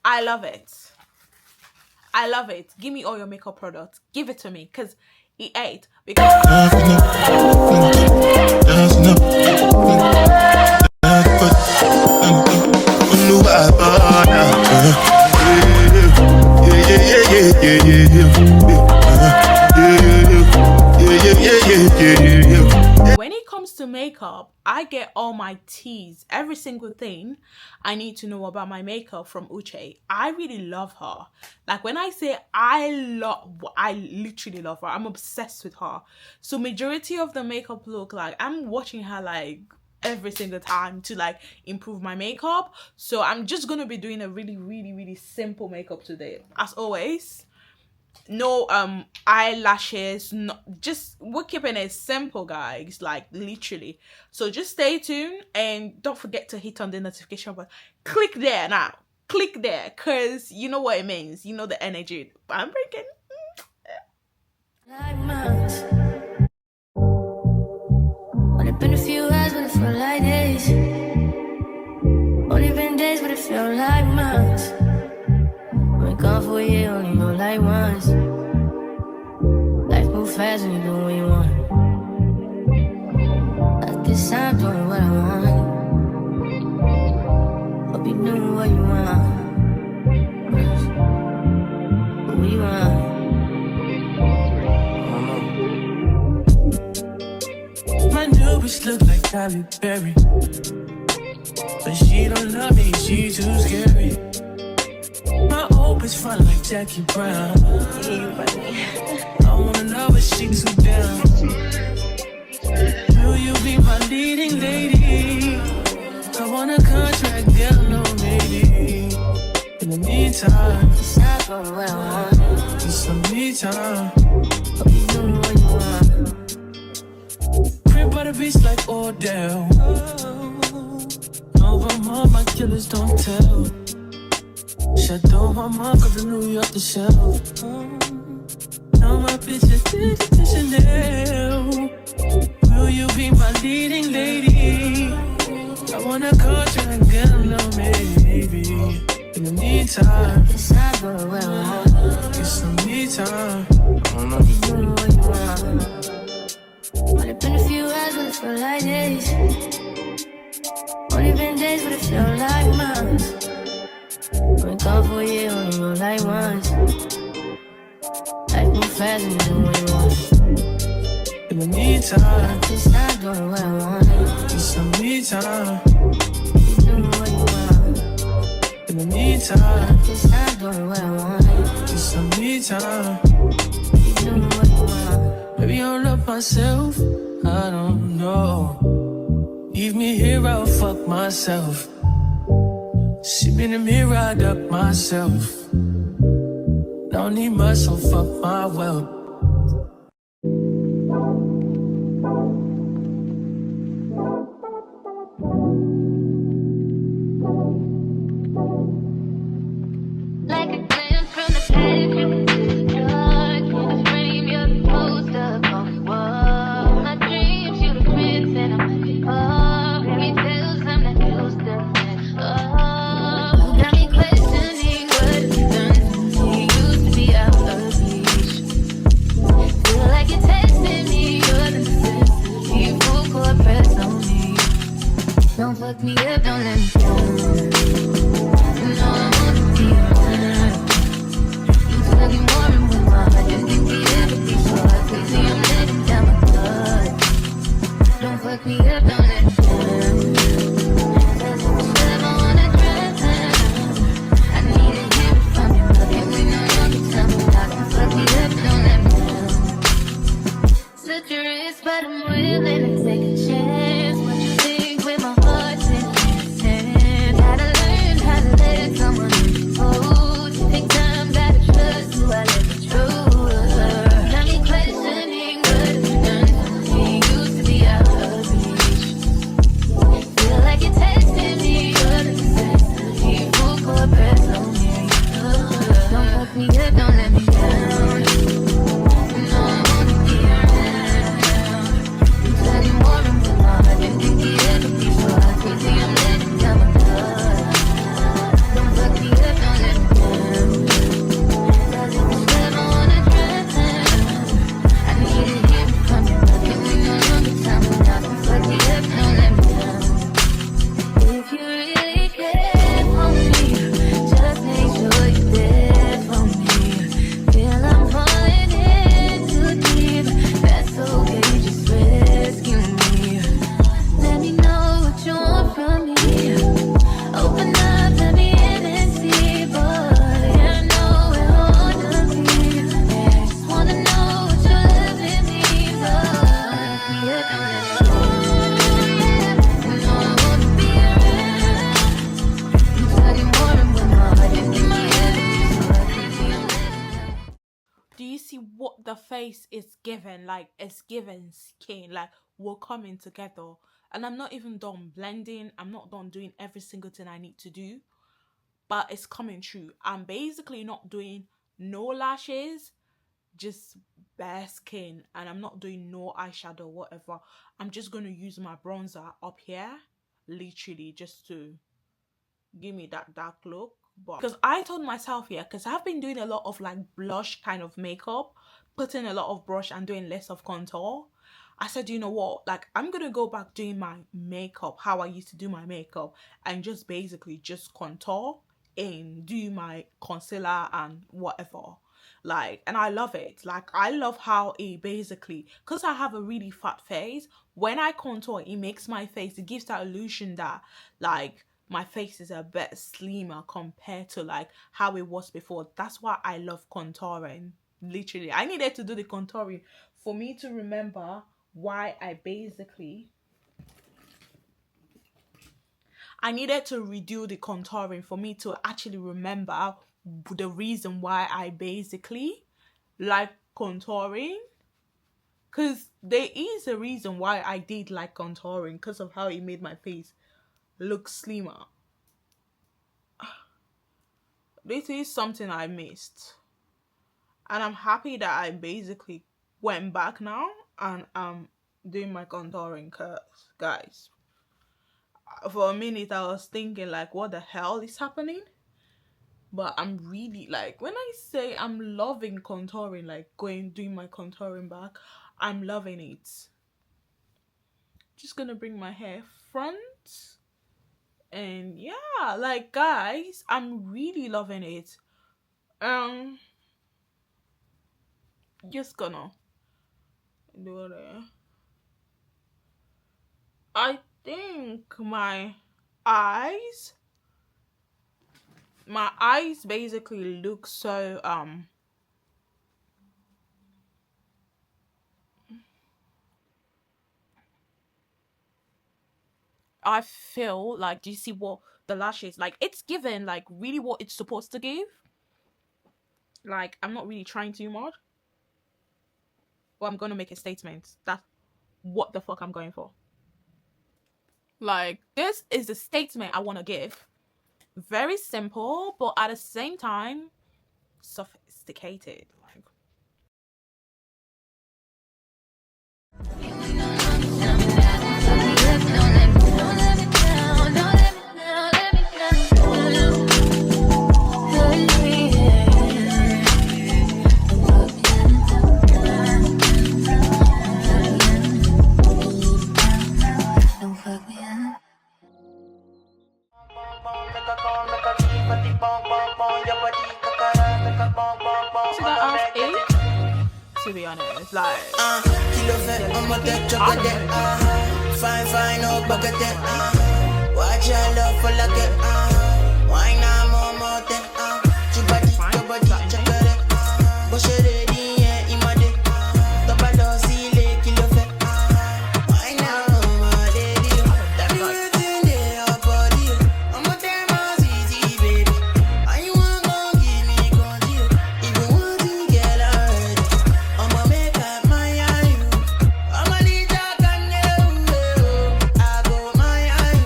I love it. I love it. Give me all your makeup products. Give it to me, because it ain't. Because when it comes to makeup, I get all my teas, every single thing I need to know about my makeup from Uche. I really love her. Like, when I say I literally love her. I'm obsessed with her. So majority of the makeup look, like, I'm watching her like every single time to like improve my makeup. So I'm just gonna be doing a really simple makeup today, as always. No eyelashes, no, just we're keeping it simple, guys, like literally. So just stay tuned and don't forget to hit on the notification button. Click there now, click there, because you know what it means, you know the energy I'm bringing. Only been a few hours, but it felt like days. Only been days, but it felt like months. Been gone for a year, only know like once. Life move fast when you do what you want. At this time, doing what I want. Hope you doing what you want. What you want. My new bitch look like Halle Berry, but she don't love me, she too scary. My old bitch front like Jackie Brown. I wanna know if she too down. Will you be my leading lady? I want a contract, girl, no maybe. In the meantime, It's not going what I want. it's some me time. Hope you doing what you want. Crib by the beach like Odell. Over more, my killers don't tell. Shadow my mark of the New York to shelf. Now my bitch is to Chanel. Will you be my leading lady? I want a contract, girl, no maybe. In the meantime, It's not going what I want. get some me time. Hope you doing what you want. Only been a few hours, but it felt like days. Only been days, but it felt like months. Been gone for a year, only know like once. Life move fast when you do what you want. In the meantime, Just not doing what I want. get some me time. You doing what you want. In the meantime, Just not doing what I want. get some me time. You doing what you want. Maybe I'll love myself, I don't know. Leave me here, I'll fuck myself. See me in the mirror, I duck myself. Don't need much, so fuck my wealth. Like a glance from the past, you can see the dark. In the frame, you're the poster on the wall. My dreams, you the prince, and I'm the bar. Fairy tales, I'm not used to it. Oh, got me questioning what it's done. He used to be out of reach. see what the face is given? Like, it's given skin. Like, we're coming together. And I'm not even done blending. I'm not done doing every single thing I need to do. But it's coming true. I'm basically not doing no lashes, just bare skin. And I'm not doing no eyeshadow, whatever. I'm just going to use my bronzer up here. Literally, just to give me that dark look. But because I told myself, yeah, because I've been doing a lot of like blush kind of makeup, putting a lot of brush and doing less of contour. I said, you know what, like I'm gonna go back doing my makeup how I used to do my makeup, and just basically just contour and do my concealer and whatever. Like, and I love it. Like, I love how it basically, because I have a really fat face, when I contour, it makes my face, it gives that illusion that like my face is a bit slimmer compared to like how it was before. That's why I love contouring. Literally, I needed to do the contouring for me to remember why I needed to redo the contouring for me to actually remember the reason why I basically like contouring. Because there is a reason why I did like contouring, because of how it made my face look slimmer. This is something I missed, and I'm happy that I basically went back now and I'm doing my contouring. Because guys, for a minute I was thinking like, what the hell is happening? But I'm really, like, when I say I'm loving contouring, like doing my contouring back, I'm loving it. Just gonna bring my hair front. And yeah, like guys, I'm really loving it. Just gonna do it. I think my eyes basically look so I feel like, do you see what the lashes, like it's given like really what it's supposed to give. Like, I'm not really trying too much, but I'm gonna make a statement. That's what the fuck I'm going for. Like, this is the statement I want to give. Very simple, but at the same time sophisticated. Like, to be honest, like fine, no bucket, watch your love for like it, why not more, chubadi, chocolate, bush it, yeah, imade, topado, sile, kilo fe, why not more, that be waiting there, your body, I'm a damn easy, baby, and you want to give me control, if you want to get already, I'ma make up my eye, I'ma need your gun, I go my eye,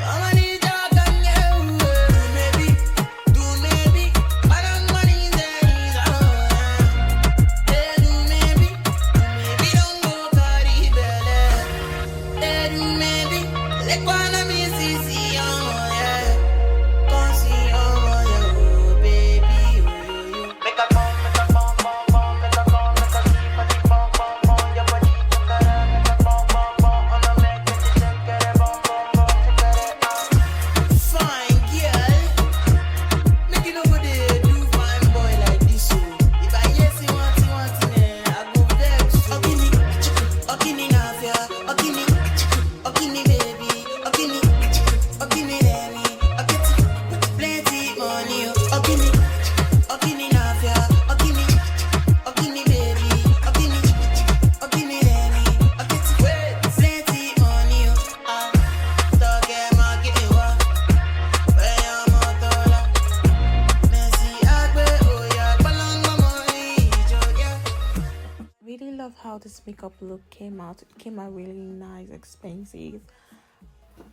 I'ma need your gun, how this makeup look came out. It came out really nice, expensive.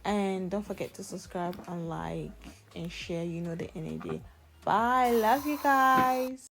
And don't forget to subscribe and like and share. You know the energy. Bye. Love you guys.